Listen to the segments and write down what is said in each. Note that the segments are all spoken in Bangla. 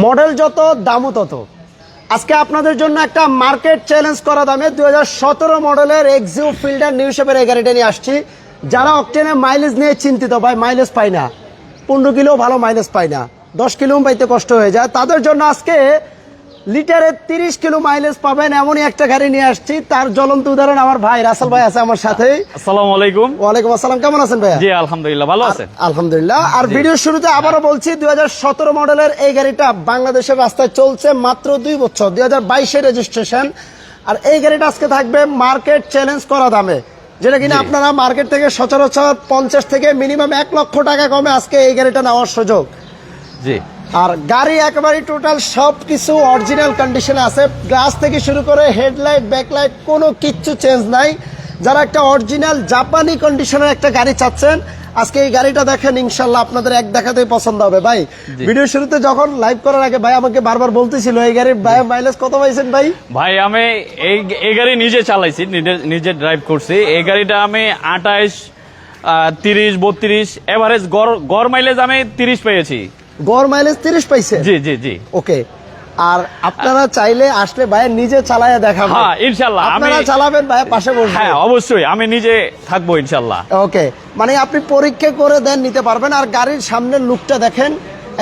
মডেল যত দামও তত। আজকে আপনাদের জন্য একটা মার্কেট চ্যালেঞ্জ করা দামে 2017 মডেলের এক্সিও ফিল্ডার নিউ শেপের এই গাড়িটা নিয়ে আসছি। যারা অকটেনে মাইলেজ নিয়ে চিন্তিত, ভাই মাইলেজ পাই না, 15 কিলো ভালো মাইলেজ পাই না, 10 কিলো পাইতে কষ্ট হয়ে যায়, তাদের জন্য আজকে লিটারে 30 কিলো মাইলেজ পাবেন এমনই একটা গাড়ি নিয়ে আসছি। তার জ্বলন্ত উদাহরণ আমার ভাই রাসেল ভাই আছে আমার সাথে। আসসালামু আলাইকুম। ওয়ালাইকুম আসসালাম, কেমন আছেন ভাইয়া? জি আলহামদুলিল্লাহ, ভালো আছেন? আলহামদুলিল্লাহ। আর ভিডিওর শুরুতে আবারও বলছি 2017 মডেলের এই গাড়িটা বাংলাদেশের রাস্তায় চলছে মাত্র 2 বছর, 2022 রেজিস্ট্রেশন। আর এই গাড়িটা আজকে থাকবে মার্কেট চ্যালেঞ্জ করা দামে, যেটা কিনা আপনারা মার্কেট থেকে সচরাচর 50 থেকে মিনিমাম 1 লক্ষ টাকা কমে আজকে এই গাড়িটা নেওয়ার সুযোগ। জি। আর গাড়ি একেবারে টোটাল সবকিছু অরিজিনাল কন্ডিশনে আছে, গ্লাস থেকে শুরু করে হেডলাইট ব্যাকলাইট কোনো কিচ্ছু চেঞ্জ নাই। যারা একটা অরিজিনাল জাপানি কন্ডিশনের একটা গাড়ি চাচ্ছেন, আজকে এই গাড়িটা দেখেন, ইনশাল্লাহ আপনাদের এক দেখাতেই পছন্দ হবে। ভাই ভিডিও শুরুতে যখন লাইভ করার আগে ভাই আমাকে বারবার বলতেছিল এই গাড়ির ভাই মাইলেজ কত পাইছেন ভাই? ভাই আমি এই গাড়ি নিজে চালাইছি, নিজে ড্রাইভ করছি। এই গাড়িটা আমি 28, 30, 32 এভারেজ গড় মাইলেজ আমি 30 পেয়েছি। গড় মাইলেজ 30 পাইছে? জি জি জি। ওকে। আর আপনারা চাইলে আসলে ভাই নিজে চালায়া দেখাবেন। হ্যাঁ ইনশাআল্লাহ। আপনারা চালাবেন, ভাই পাশে বসবেন। হ্যাঁ অবশ্যই, আমি নিজে থাকবো ইনশাআল্লাহ। ওকে, মানে আপনি পরীক্ষা করে দেন, নিতে পারবেন। আর গাড়ির সামনের লুকটা দেখেন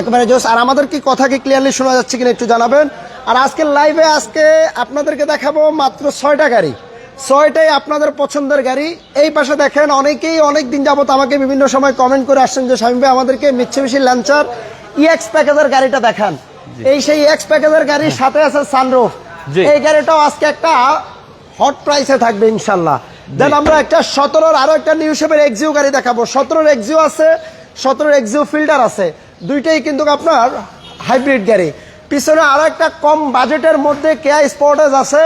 একেবারে জোস। আর আমাদের কি কথা কি ক্লিয়ারলি শোনা যাচ্ছে কিনা একটু জানাবেন। আর আজকের লাইভে আজকে আপনাদেরকে দেখাবো মাত্র 6টা গাড়ি, 6টাই আপনাদের পছন্দের গাড়ি। এই পাশে দেখেন অনেকেই অনেক দিন যাবত আমাকে বিভিন্ন সময় কমেন্ট করে আসছেন যে শামীম ভাই আমাদেরকে মিৎসুবিশি ল্যান্সার ইএক্স প্যাকেজের গাড়িটা দেখান। এই সেই এক্স প্যাকেজের গাড়ির সাথে আছে সানরুফ। এই গাড়িটাও আজকে একটা হট প্রাইসে থাকবে ইনশাল্লাহ। দেন আমরা একটা 17-র আরো একটা নিউ শেপের এক্সিও গাড়ি দেখাবো। 17-র এক্সিও আছে, 17-র এক্সিও ফিল্ডার আছে, দুইটাই কিন্তু আপনার হাইব্রিড গাড়ি। পিছনে আরো একটা কম বাজেটের মধ্যে কেয়া স্পোর্টেজ আছে,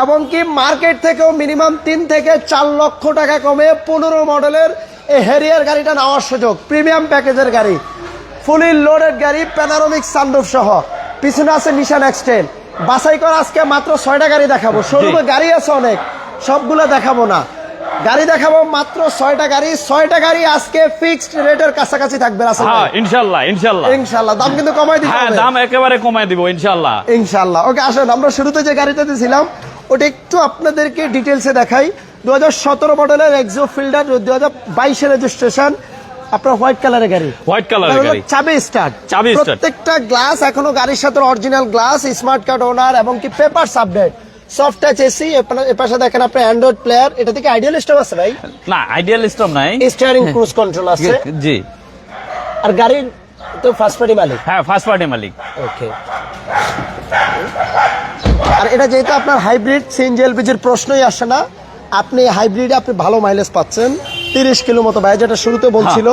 এমনকি মার্কেট থেকেও মিনিমাম 3 থেকে 4 লক্ষ টাকা কমে 15 মডেলের এই হ্যারিয়ার গাড়িটা নেওয়ার সুযোগ। প্রিমিয়াম প্যাকেজের গাড়ি, ফুলি লোডেড গাড়ি, প্যানোরামিক সানরুফ সহ। পিছনে আছে নিশান এক্সটেন। বাছাই করা আজকে মাত্র 6টা গাড়ি দেখাবো। শোরুমে গাড়ি আছে অনেক, সবগুলো দেখাবো না, গাড়ি দেখাবো মাত্র 6টা গাড়ি। 6টা গাড়ি আজকে ফিক্সড রেটের কাছাকাছি থাকবে রাসেল ভাই। হ্যাঁ ইনশাআল্লাহ ইনশাআল্লাহ ইনশাআল্লাহ। দাম কিন্তু কমাই দিতে হবে। হ্যাঁ দাম একেবারে কমাই দিব ইনশাআল্লাহ ইনশাআল্লাহ। ওকে আসেন আমরা শুরুতে যে গাড়িটা দিয়েছিলাম ওটা একটু আপনাদেরকে ডিটেইলসে দেখাই। 2017 মডেলের এক্সিও ফিল্ডার, 2022 রেজিস্ট্রেশন, আপনার হোয়াইট কালারের গাড়ি। হোয়াইট কালারের গাড়ি, চাবি স্টার্ট। চাবি স্টার্ট। প্রত্যেকটা গ্লাস এখনো গাড়ির সাথে অরিজিনাল গ্লাস, স্মার্ট কার্ড ওনার এবং কি papers update, soft touch AC. এপাশে দেখেন আপনি অ্যান্ড্রয়েড প্লেয়ার। এটা থেকে আইডিয়াল স্টপ আছে ভাই? না আইডিয়াল স্টপ নাই। স্টিয়ারিং ক্রুজ কন্ট্রোল আছে। জি। আর গাড়ির তো ফার্স্ট পার্টি মালিক? হ্যাঁ ফার্স্ট পার্টি মালিক। ওকে। আর এটা যেহেতু আপনার হাইব্রিড, সিএনজি এলপিজির প্রশ্নই আসে না। আপনি হাইব্রিডে আপনি ভালো মাইলেজ পাচ্ছেন, 30 কিলো মতো ভাই যেটা শুরুতে বলছিল।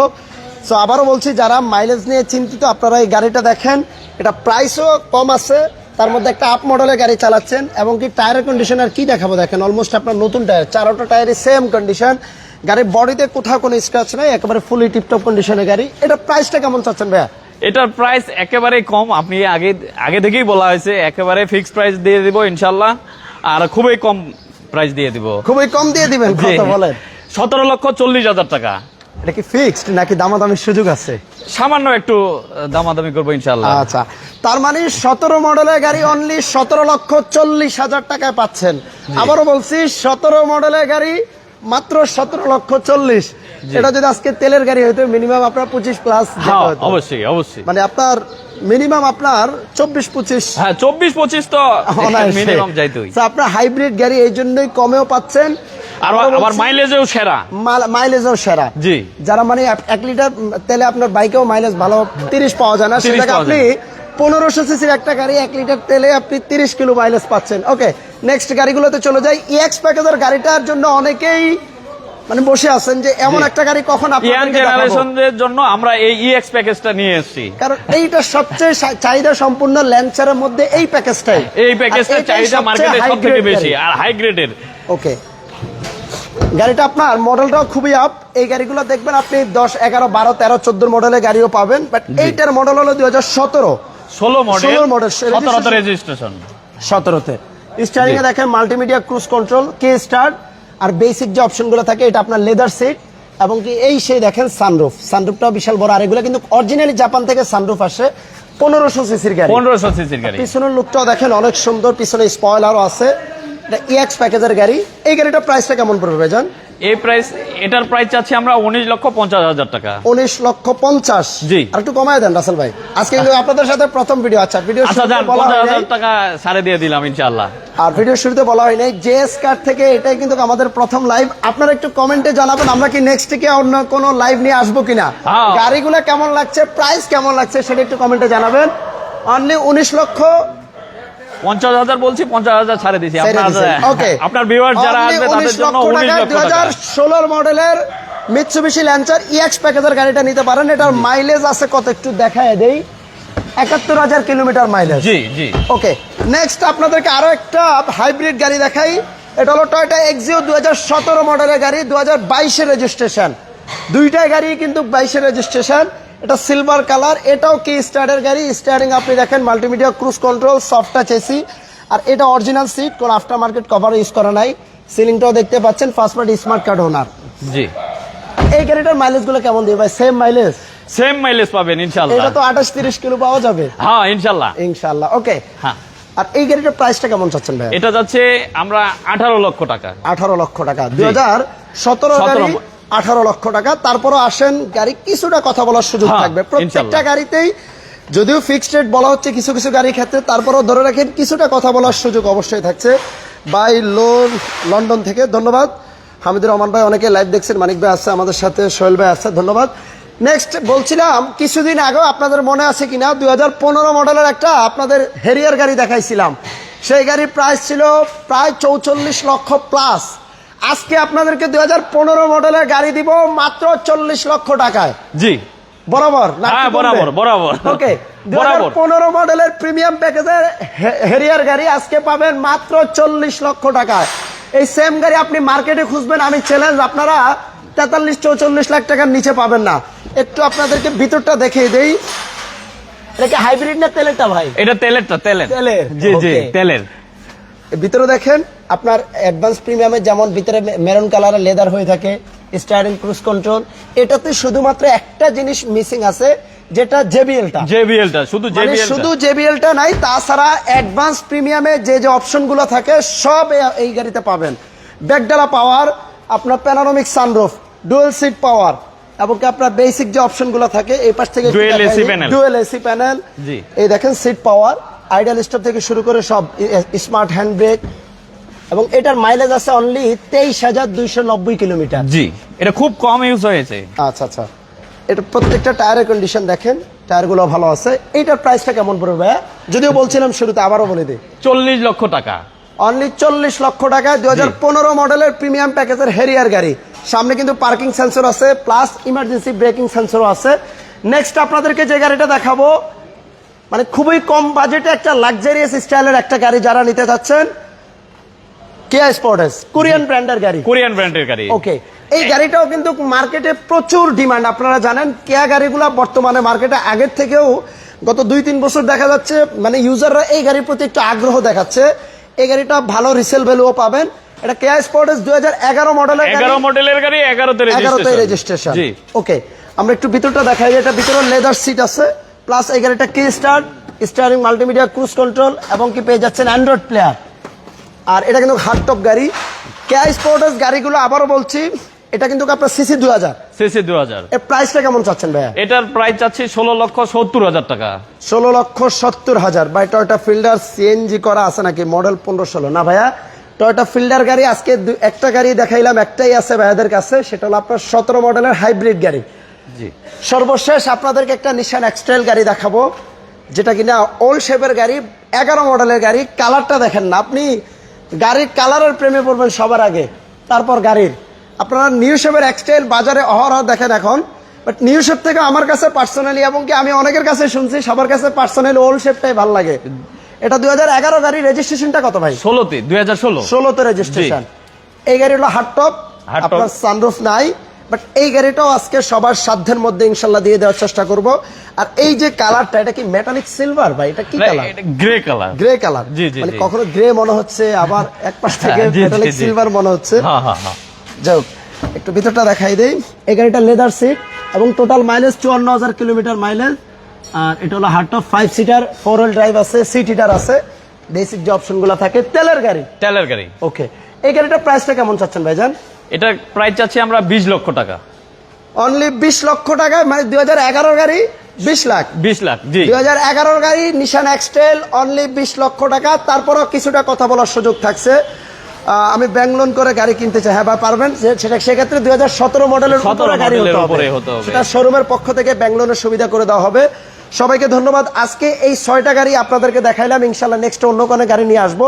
সো আবারও বলছি, যারা মাইলেজ নিয়ে চিন্তিত আপনারা এই গাড়িটা দেখেন। এটা প্রাইসও কম আছে, তার মধ্যে একটা আপ মডেলের গাড়ি চালাচ্ছেন। এবং কি টায়ারের কন্ডিশন আর কি দেখাবো দেখেন, অলমোস্ট আপনার নতুন টায়ার, 4টা টায়ারই সেম কন্ডিশন। গাড়ির বডিতে কোথাও কোনো স্ক্র্যাচ নাই, একেবারে ফুলি টিপটপ কন্ডিশনের গাড়ি। এটা প্রাইসটা কেমন চাচ্ছেন ভাইয়া? এটার প্রাইস একেবারে কম, আপনি আগে থেকেই বলা হয়েছে, একেবারে ফিক্সড প্রাইস দিয়ে দিব ইনশাআল্লাহ। আর খুবই কম প্রাইস দিয়ে দিব। খুবই কম দিয়ে দিবেন? কত বলেন? 17,40,000 টাকা। এটা কি ফিক্সড নাকি দামাদামির সুযোগ আছে? সামান্য একটু দামাদামি করবো ইনশাআল্লাহ। আচ্ছা, তার মানে 17 মডেলের গাড়ি অনলি 17,40,000 টাকায় পাচ্ছেন। আবারও বলছি 17 মডেলের গাড়ি মাত্র 17,40,000। এটা যদি আজকে তেলের গাড়ি হইতো মিনিমাম আপনার 25 প্লাস। অবশ্যই অবশ্যই। মানে আপনার মিনিমাম আপনার 24-25। হ্যাঁ 24-25 তো মিনিমাম যাইতোই। আপনার হাইব্রিড গাড়ি এই জন্যই কমেও পাচ্ছেন, আর আবার মাইলেজও সেরা। মাইলেজও সেরা। জি। যারা মানে 1 লিটার তেলে আপনার বাইকেও মাইলেজ ভালো 30 পাওয়া যায় না, সেটাকে আপনি 1500 সিসির একটা গাড়ি 1 লিটার তেলে আপনি 30 কিলো মাইলেজ পাচ্ছেন। ওকে, নেক্সট গাড়িগুলোতে চলে যাই। ইএক্স প্যাকেজের গাড়িটার জন্য অনেকেই মানে বসে আছেন যে এমন একটা গাড়ি কখন ইয়াং জেনারেশনদের জন্য আমরা এই ইএক্স প্যাকেজটা নিয়ে এসেছি। কারণ এইটা সবচেয়ে চাহিদা সম্পূর্ণ ল্যান্সারের মধ্যে এই প্যাকেজটাই। এই প্যাকেজটা চাহিদা মার্কেটে সবথেকে বেশি আর হাই গ্রেডের। ওকে, গাড়িটা আপনার মডেলটাও খুবই আপ। এই গাড়িগুলো দেখবেন আপনি 10, 11, 12, 13, 14 মডেলের গাড়িও পাবেন। বাট এইটার মডেল হলো 2017। 16 মডেল 17 রেজিস্ট্রেশন। 17তে স্টিয়ারিং এ দেখেন মাল্টিমিডিয়া ক্রুজ কন্ট্রোল, কে স্টার্ট। আর বেসিক যে অপশনগুলো থাকে, এটা আপনার লেদার সিট এবং কি এই সেই দেখেন সানরুফ। সানরুফটাও বিশাল বড়। আর এগুলো কিন্তু অরিজিনালি জাপান থেকে সানরুফ আসে। 1500 সিসির গাড়ি। 1500 সিসির গাড়ি। পিছনের লুকটাও দেখেন অনেক সুন্দর, পিছনে স্পয়লারও আছে। এটা EX প্যাকেজের গাড়ি। এই গাড়িটার প্রাইসটা কেমন পড়বে ভাইজান? এই প্রাইস, এটার প্রাইস চাচ্ছি আমরা 19,50,000 টাকা। 19,50,000। জি। আর একটু কমায় দেন রাসেল ভাই, আজকে কিন্তু আপনাদের সাথে প্রথম ভিডিও। আচ্ছা, ভিডিও আচ্ছা শুরুতে যান, বলা হয় নাই, 50,000 টাকা ছাড়ে দিয়ে দিলাম ইনশাআল্লাহ। আর ভিডিও শুরুতে বলা হয় নাই জেএস কার থেকে এটাই কিন্তু আমাদের প্রথম লাইভ। আপনারা একটু কমেন্টে জানাবেন আমরা কি নেক্সট থেকে অন্য কোনো লাইভ নিয়ে আসবো কিনা, হ্যাঁ। গাড়িগুলো কেমন লাগছে, প্রাইস কেমন লাগছে সেটা একটু কমেন্টে জানাবেন। অনলি 50,000 বলছি, 50,000 ছাড়ে দিছি ওকে, আপনার ভিউয়ার যারা আসবে তাদের জন্য 19 লক্ষ টাকা। 2016 মডেলের মিৎসুবিশি ল্যান্সার EX প্যাকেজের গাড়িটা নিতে পারেন। এটার মাইলেজ আছে কত একটু দেখায় দেই, 71,000 কিলোমিটার মাইলেজ। জি জি। ওকে, নেক্সট আপনাদেরকে আরো একটা হাইব্রিড গাড়ি দেখাই। এটা হলো টয়োটা এক্সিও 2017 মডেলের গাড়ি, 2022 এর রেজিস্ট্রেশন। দুইটাই গাড়ি কিন্তু 22 এর রেজিস্ট্রেশন। এটা সিলভার কালার, এটাও কি স্টার্টের গাড়ি। স্টিয়ারিং আপনি দেখেন multimedia cruise control, soft touch AC. আর এটা অরিজিনাল সিট, কোন আফটার মার্কেট কভার ইউজ করা নাই। সিলিংটাও দেখতে পাচ্ছেন, first party smart card owner. জি। এই গাড়িটার মাইলেজ গুলো কেমন দিবে ভাই? Same mileage? সেম মাইলেজ পাবেন ইনশাআল্লাহ। এটা তো 28-30 কিলো পাওয়া যাবে। হ্যাঁ ইনশাআল্লাহ। ইনশাআল্লাহ। ওকে, হ্যাঁ। আর এই গাড়িটার প্রাইসটা কেমন চাচ্ছেন ভাই? এটা যাচ্ছে আমরা 18 লক্ষ টাকা। 18 লক্ষ টাকা। 2017 গাড়ি, 18 লক্ষ টাকা। তারপরও আসেন, গাড়ি কিছুটা কথা বলার সুযোগ হ্যাঁ, থাকবে প্রত্যেকটা ইনশাআল্লাহ। গাড়িতেই। যদিও ফিক্সড রেট বলা হচ্ছে কিছু কিছু গাড়ির ক্ষেত্রে, তারপরও ধরে রাখেন কিছুটা কথা বলার সুযোগ অবশ্যই থাকছে। বাই লন্ডন থেকে ধন্যবাদ হামিদুর রহমান ভাই, অনেকে লাইভ দেখছেন। মানিক ভাই আছে আমাদের সাথে, সোহেল ভাই আছে, ধন্যবাদ। নেক্সট বলছিলাম, কিছুদিন আগেও আপনাদের মনে আছে কিনা 2015 মডেলের একটা আপনাদের হেরিয়ার গাড়ি দেখাইছিলাম। সেই গাড়ির প্রাইস ছিল প্রায় 44 লক্ষ প্লাস। আজকে আপনাদেরকে 2015 মডেলের গাড়ি দিব মাত্র 40 লক্ষ টাকায়। জি বরাবর না? হ্যাঁ বরাবর বরাবর। ওকে, বরাবর। 2015 মডেলের প্রিমিয়াম প্যাকেজের হেরিয়ার গাড়ি আজকে পাবেন মাত্র 40 লক্ষ টাকায়। এই সেম গাড়ি আপনি মার্কেটে খুঁজবেন, আমি চ্যালেঞ্জ, আপনারা 43-44 লাখ টাকার নিচে পাবেন না। একটু আপনাদেরকে ভিতরটা দেখিয়ে দেই। এটা কি হাইব্রিড না তেলেরটা ভাই? এটা তেলেরটা, তেলের। জি জি, Okay. তেলের। ভিতরে দেখেন আপনার অ্যাডভান্স প্রিমিয়ামে যেমন ভিতরে মেরুন কালারের লেদার হয়ে থাকে, স্টিয়ারিং ক্রুজ কন্ট্রোল। এটাতে শুধুমাত্র একটা জিনিস মিসিং আছে, যেটা জেবিএলটা। জেবিএলটা, শুধু জেবিএলটা। শুধু জেবিএলটা নাই, তাছাড়া অ্যাডভান্স প্রিমিয়ামে যে যে অপশনগুলো থাকে সব এই গাড়িতে পাবেন। ব্যাকডালা পাওয়ার, আপনার panoramic sunroof, dual seat power, এবং কি আপনার বেসিক যে অপশনগুলো থাকে এই পাশ থেকে dual AC panel. Dual AC panel. জি। এই দেখেন সিট পাওয়ার, আইডিয়াল স্টপ থেকে শুরু করে সব, স্মার্ট হ্যান্ড ব্রেক। এবং এটার মাইলেজ আছে অনলি 23,290 কিলোমিটার। জি, এটা খুব কম ইউজ হয়েছে। আচ্ছা আচ্ছা, এটা প্রত্যেকটা টায়ারের কন্ডিশন দেখেন, টায়ারগুলো ভালো আছে। এইটার প্রাইসটা কেমন পড়বে ভাইয়া? যদিও বলছিলাম শুরুতে, আবারও বলে দিই, 40 লক্ষ টাকা। অনলি 40 লক্ষ টাকায় 2015 মডেলের প্রিমিয়াম প্যাকেজের হেরিয়ার গাড়ি। সামনে কিন্তু পার্কিং সেন্সর আছে, প্লাস ইমার্জেন্সি ব্রেকিং সেন্সরও আছে। নেক্সট আপনাদেরকে যে গাড়িটা দেখাবো, মানে খুবই কম বাজেটে একটা লাক্সারিয়াস স্টাইলের একটা গাড়ি যারা নিতে চাচ্ছেন, কিয়া স্পোর্টেস, কোরিয়ান ব্র্যান্ডের গাড়ি। কোরিয়ান ব্র্যান্ডের গাড়ি। ওকে, এই গাড়িটাও কিন্তু মার্কেটে প্রচুর ডিমান্ড। আপনারা জানেন কিয়া গাড়িগুলো বর্তমানে মার্কেটে আগের থেকেও গত 2-3 বছর দেখা যাচ্ছে, মানে ইউজাররা এই গাড়ির প্রতি একটু আগ্রহ দেখাচ্ছে। এই গাড়িটা ভালো রিসেল ভ্যালুও পাবেন। এটা কিয়া স্পোর্টেস 2011 মডেলের গাড়ি। 11 মডেলের গাড়ি, 11তে রেজিস্ট্রেশন। জি। ওকে, আমরা একটু ভিতরটা দেখাই। এটা ভিতরে লেদার সিট আছে, প্লাস এই গাড়িটা key start, steering multimedia cruise control, এবং কি পেয়ে যাচ্ছেন অ্যান্ড্রয়েড প্লেয়ার। আর এটা কিন্তু হার্ড টপ গাড়ি। কিয়া স্পোর্টেস গাড়িগুলো আবারও বলছি, এটা কিন্তু আপনার সিসি 2000। সিসি 2000। এর প্রাইসটা কেমন চাচ্ছেন ভাইয়া? এটার প্রাইস চাচ্ছি 16,70,000 টাকা। 16,70,000। ভাই টয়োটা ফিল্ডার সিএনজি করা আছে নাকি? মডেল 15-16 না ভাইয়া, টয়োটা ফিল্ডার গাড়ি আজকে একটা গাড়ি দেখাইলাম, একটাই আছে ভাইয়াদের কাছে, সেটা হলো আপনার 17 মডেলের হাইব্রিড গাড়ি। জি। সর্বশেষ আপনাদেরকে একটা নিশান এক্সট্রেল গাড়ি দেখাবো, যেটা কিনা ওল্ড শেপের গাড়ি, 11 মডেলের গাড়ি। কালারটা দেখেন না, আপনি গাড়ির কালারের প্রেমে পড়বেন সবার আগে, তারপর গাড়ির। আপনারা নিউ শেপের এক্সটাইল বাজারে অহরহ দেখেন এখন, বাট নিউ শেপ থেকে আমার কাছে পার্সোনালি, এবং কি আমি অনেকের কাছে শুনছি, সবার কাছে পার্সোনালি ওল্ড শেপটাই ভালো লাগে। এটা 2011 গাড়ি। রেজিস্ট্রেশনটা কত ভাই? 2016 রেজিস্ট্রেশন। এই গাড়ি হলো হার্ড টপ, আপনার সানরুফ নাই, বাট এই গাড়িটাও আজকে সবার সাধ্যের মধ্যে ইনশাল্লাহ দিয়ে দেওয়ার চেষ্টা করব। আর এই যে কালারটা, এটা কি মেটালিক সিলভার ভাই? এটা কি colour? Grey colour. Grey colour. জি জি। মানে কখনো গ্রে মনে হচ্ছে, আবার এক পাশ থেকে মেটালিক সিলভার মনে হচ্ছে। হ্যাঁ হ্যাঁ হ্যাঁ। যাই, একটু ভিতরটা দেখাই দেই। এই গাড়িটা লেদার সিট, এবং টোটাল মাইলেজ 54,000 কিলোমিটার মাইলেজ। আর এটা হলো heart of 5 seater, 4 wheel drive আছে, সিট হিটার আছে, বেসিক যে অপশনগুলো থাকে, তেলের গাড়ি। তেলের গাড়ি। ওকে, এই গাড়িটার প্রাইসটা কেমন চাচ্ছেন ভাইজান? এটা প্রাইস চাচ্ছি আমরা 20 লক্ষ টাকা। অনলি 20 লক্ষ টাকা, মানে 2011 গাড়ি 20 লাখ। 20 লাখ, জি। 2011 গাড়ি নিশান এক্সটেল, অনলি 20 লক্ষ টাকা। তারপরও কিছুটা কথা বলার সুযোগ থাকছে। আমি ব্যাংক লোন করে গাড়ি কিনতে চাই, হ্যাঁ ভাই পারবেন? সেটা সেক্ষেত্রে 2017 মডেলের উপরে গাড়ি হতে হবে, সেটা শোরুমের পক্ষ থেকে ব্যাংক লোনের সুবিধা করে দেওয়া হবে। সবাইকে ধন্যবাদ। আজকে এই 6টা গাড়ি আপনাদেরকে দেখাইলাম, ইনশাল্লাহ নেক্সট অন্য কোনো গাড়ি নিয়ে আসবো।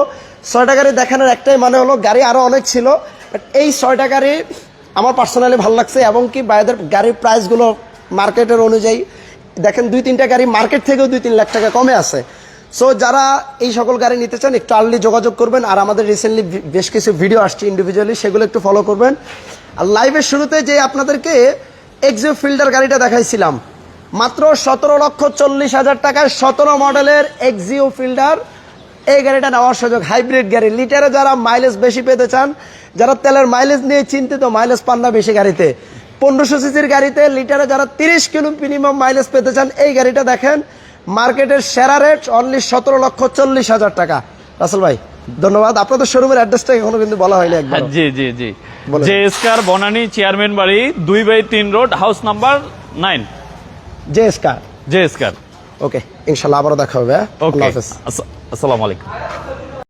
6টা গাড়ি দেখানোর একটাই মানে হলো, গাড়ি আরো অনেক ছিল, বাট এই 6টা গাড়ি আমার পার্সোনালি ভালো লাগছে, এবং কি বাইরের গাড়ির প্রাইসগুলো মার্কেটের অনুযায়ী দেখেন, 2-3টা গাড়ি মার্কেট থেকেও 2-3 লাখ টাকা কমে আছে। সো যারা এই সকল গাড়ি নিতে চান একটু আর্লি যোগাযোগ করবেন। আর আমাদের রিসেন্টলি বেশ কিছু ভিডিও আসছে ইন্ডিভিজুয়ালি, সেগুলো একটু ফলো করবেন। আর লাইভের শুরুতে যে আপনাদেরকে এক্সিও ফিল্ডার গাড়িটা দেখাইছিলাম, মাত্র 17,40,000 টাকায় 17 মডেলের এক্সিও ফিল্ডার, এই গাড়িটা নেওয়ার সুযোগ। হাইব্রিড গাড়ি, লিটারে যারা মাইলেজ বেশি পেতে চান, যারা তেলের মাইলেজ নিয়ে চিন্তিত, মাইলেজ পান না বেশি গাড়িতে, 1500 সিসির গাড়িতে লিটারে যারা 30 কিলো মিনিমাম মাইলেজ পেতে চান, এই গাড়িটা দেখেন, মার্কেটের সেরা রেট অনলি 17,40,000 টাকা। রাসেল ভাই ধন্যবাদ। আপনাদের শোরুমের অ্যাড্রেসটা এখনো কিন্তু বলা হয়নি একবার। জি জি জি, জে স্কার বনানী চেয়ারম্যান বাড়ি 2/3 রোড, হাউস নাম্বার 9, জে স্কার। জে স্কার। ওকে, ইনশাআল্লাহ আবারও দেখা হবে। ওকে, আল্লাহ হাফেজ। আসসালামু আলাইকুম।